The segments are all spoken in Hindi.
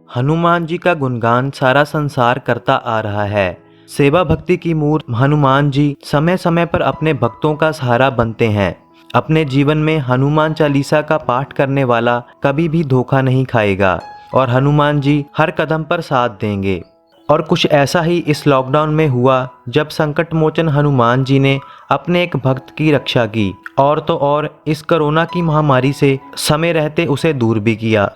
हनुमान जी का गुणगान सारा संसार करता आ रहा है। सेवा भक्ति की मूर्त हनुमान जी समय समय पर अपने भक्तों का सहारा बनते हैं। अपने जीवन में हनुमान चालीसा का पाठ करने वाला कभी भी धोखा नहीं खाएगा और हनुमान जी हर कदम पर साथ देंगे। और कुछ ऐसा ही इस लॉकडाउन में हुआ जब संकट मोचन हनुमान जी ने अपने एक भक्त की रक्षा की और तो और इस कोरोना की महामारी से समय रहते उसे दूर भी किया।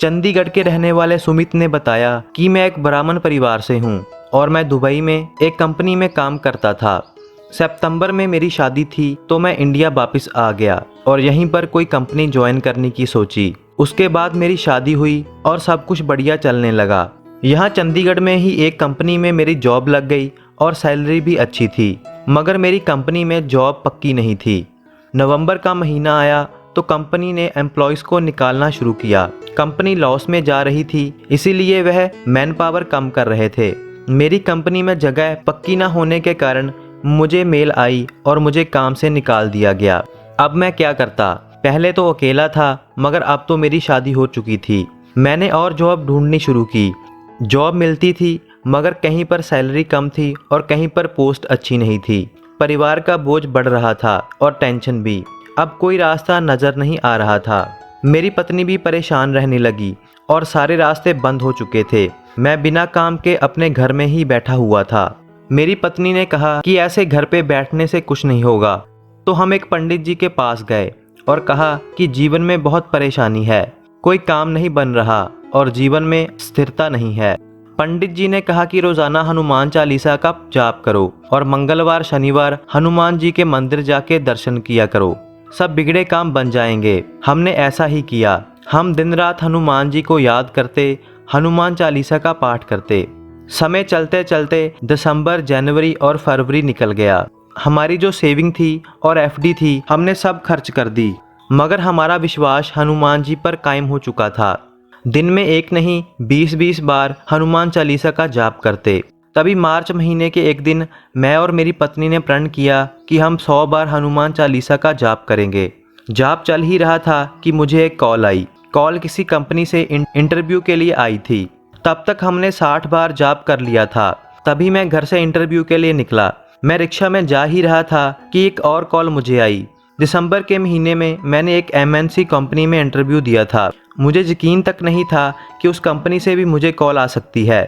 चंडीगढ़ के रहने वाले सुमित ने बताया कि मैं एक ब्राह्मण परिवार से हूँ और मैं दुबई में एक कंपनी में काम करता था। सितंबर में मेरी शादी थी तो मैं इंडिया वापस आ गया और यहीं पर कोई कंपनी ज्वाइन करने की सोची। उसके बाद मेरी शादी हुई और सब कुछ बढ़िया चलने लगा। यहाँ चंडीगढ़ में ही एक कंपनी में मेरी जॉब लग गई और सैलरी भी अच्छी थी, मगर मेरी कंपनी में जॉब पक्की नहीं थी। नवंबर का महीना आया तो कंपनी ने एम्प्लॉयज़ को निकालना शुरू किया। कंपनी लॉस में जा रही थी, इसीलिए वह मैन पावर कम कर रहे थे। मेरी कंपनी में जगह पक्की ना होने के कारण मुझे मेल आई और मुझे काम से निकाल दिया गया। अब मैं क्या करता? पहले तो अकेला था, मगर अब तो मेरी शादी हो चुकी थी। मैंने और जॉब ढूंढनी शुरू की। जॉब मिलती थी, मगर कहीं पर सैलरी कम थी और कहीं पर पोस्ट अच्छी नहीं थी। परिवार का बोझ बढ़ रहा था और टेंशन भी। अब कोई रास्ता नज़र नहीं आ रहा था। मेरी पत्नी भी परेशान रहने लगी और सारे रास्ते बंद हो चुके थे। मैं बिना काम के अपने घर में ही बैठा हुआ था। मेरी पत्नी ने कहा कि ऐसे घर पे बैठने से कुछ नहीं होगा, तो हम एक पंडित जी के पास गए और कहा कि जीवन में बहुत परेशानी है, कोई काम नहीं बन रहा और जीवन में स्थिरता नहीं है। पंडित जी ने कहा कि रोजाना हनुमान चालीसा का जाप करो और मंगलवार शनिवार हनुमान जी के मंदिर जाके दर्शन किया करो, सब बिगड़े काम बन जाएंगे। हमने ऐसा ही किया। हम दिन रात हनुमान जी को याद करते, हनुमान चालीसा का पाठ करते। समय चलते चलते दिसंबर, जनवरी और फरवरी निकल गया। हमारी जो सेविंग थी और एफडी थी, हमने सब खर्च कर दी, मगर हमारा विश्वास हनुमान जी पर कायम हो चुका था। दिन में एक नहीं 20-20 बार हनुमान चालीसा का जाप करते। तभी मार्च महीने के एक दिन मैं और मेरी पत्नी ने प्रण किया कि हम 100 बार हनुमान चालीसा का जाप करेंगे। जाप चल ही रहा था कि मुझे एक कॉल आई। कॉल किसी कंपनी से इंटरव्यू के लिए आई थी। तब तक हमने 60 बार जाप कर लिया था। तभी मैं घर से इंटरव्यू के लिए निकला। मैं रिक्शा में जा ही रहा था कि एक और कॉल मुझे आई। दिसंबर के महीने में मैंने एक MNC कंपनी में इंटरव्यू दिया था। मुझे यकीन तक नहीं था कि उस कंपनी से भी मुझे कॉल आ सकती है,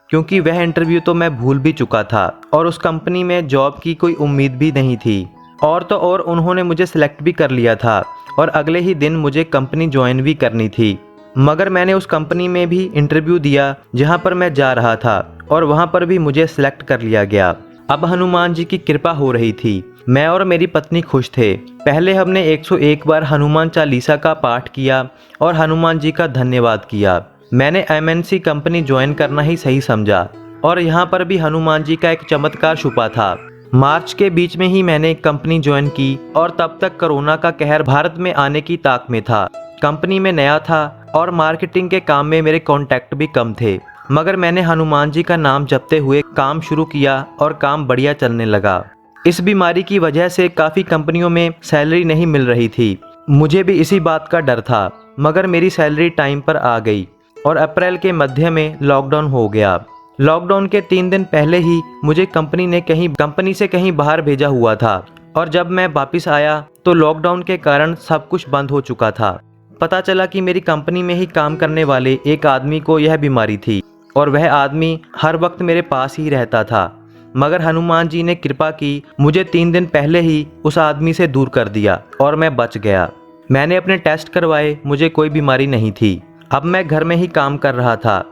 क्योंकि वह इंटरव्यू तो मैं भूल भी चुका था और उस कंपनी में जॉब की कोई उम्मीद भी नहीं थी। और तो और उन्होंने मुझे सिलेक्ट भी कर लिया था और अगले ही दिन मुझे कंपनी ज्वाइन भी करनी थी। मगर मैंने उस कंपनी में भी इंटरव्यू दिया जहां पर मैं जा रहा था और वहां पर भी मुझे सिलेक्ट कर लिया गया। अब हनुमान जी की कृपा हो रही थी। मैं और मेरी पत्नी खुश थे। पहले हमने 101 बार हनुमान चालीसा का पाठ किया और हनुमान जी का धन्यवाद किया। मैंने MNC कंपनी ज्वाइन करना ही सही समझा और यहाँ पर भी हनुमान जी का एक चमत्कार छुपा था। मार्च के बीच में ही मैंने कंपनी ज्वाइन की और तब तक कोरोना का कहर भारत में आने की ताक में था। कंपनी में नया था और मार्केटिंग के काम में मेरे कॉन्टैक्ट भी कम थे, मगर मैंने हनुमान जी का नाम जपते हुए काम शुरू किया और काम बढ़िया चलने लगा। इस बीमारी की वजह से काफ़ी कंपनियों में सैलरी नहीं मिल रही थी। मुझे भी इसी बात का डर था, मगर मेरी सैलरी टाइम पर आ गई और अप्रैल के मध्य में लॉकडाउन हो गया। लॉकडाउन के 3 दिन पहले ही मुझे कंपनी से कहीं बाहर भेजा हुआ था और जब मैं वापस आया तो लॉकडाउन के कारण सब कुछ बंद हो चुका था। पता चला कि मेरी कंपनी में ही काम करने वाले एक आदमी को यह बीमारी थी और वह आदमी हर वक्त मेरे पास ही रहता था, मगर हनुमान जी ने कृपा की, मुझे 3 दिन पहले ही उस आदमी से दूर कर दिया और मैं बच गया। मैंने अपने टेस्ट करवाए, मुझे कोई बीमारी नहीं थी। अब मैं घर में ही काम कर रहा था।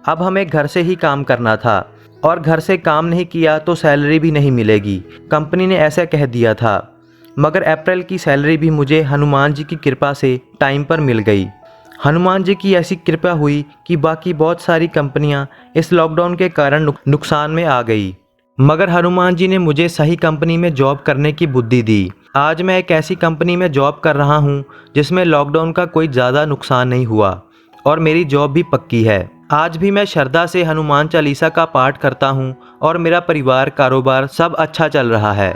अब हमें घर से ही काम करना था और घर से काम नहीं किया तो सैलरी भी नहीं मिलेगी, कंपनी ने ऐसा कह दिया था। मगर अप्रैल की सैलरी भी मुझे हनुमान जी की कृपा से टाइम पर मिल गई। हनुमान जी की ऐसी कृपा हुई कि बाकी बहुत सारी कंपनियां इस लॉकडाउन के कारण नुकसान में आ गई, मगर हनुमान जी ने मुझे सही कंपनी में जॉब करने की बुद्धि दी। आज मैं एक ऐसी कंपनी में जॉब कर रहा हूं जिसमें लॉकडाउन का कोई ज़्यादा नुकसान नहीं हुआ और मेरी जॉब भी पक्की है। आज भी मैं श्रद्धा से हनुमान चालीसा का पाठ करता हूं और मेरा परिवार, कारोबार सब अच्छा चल रहा है।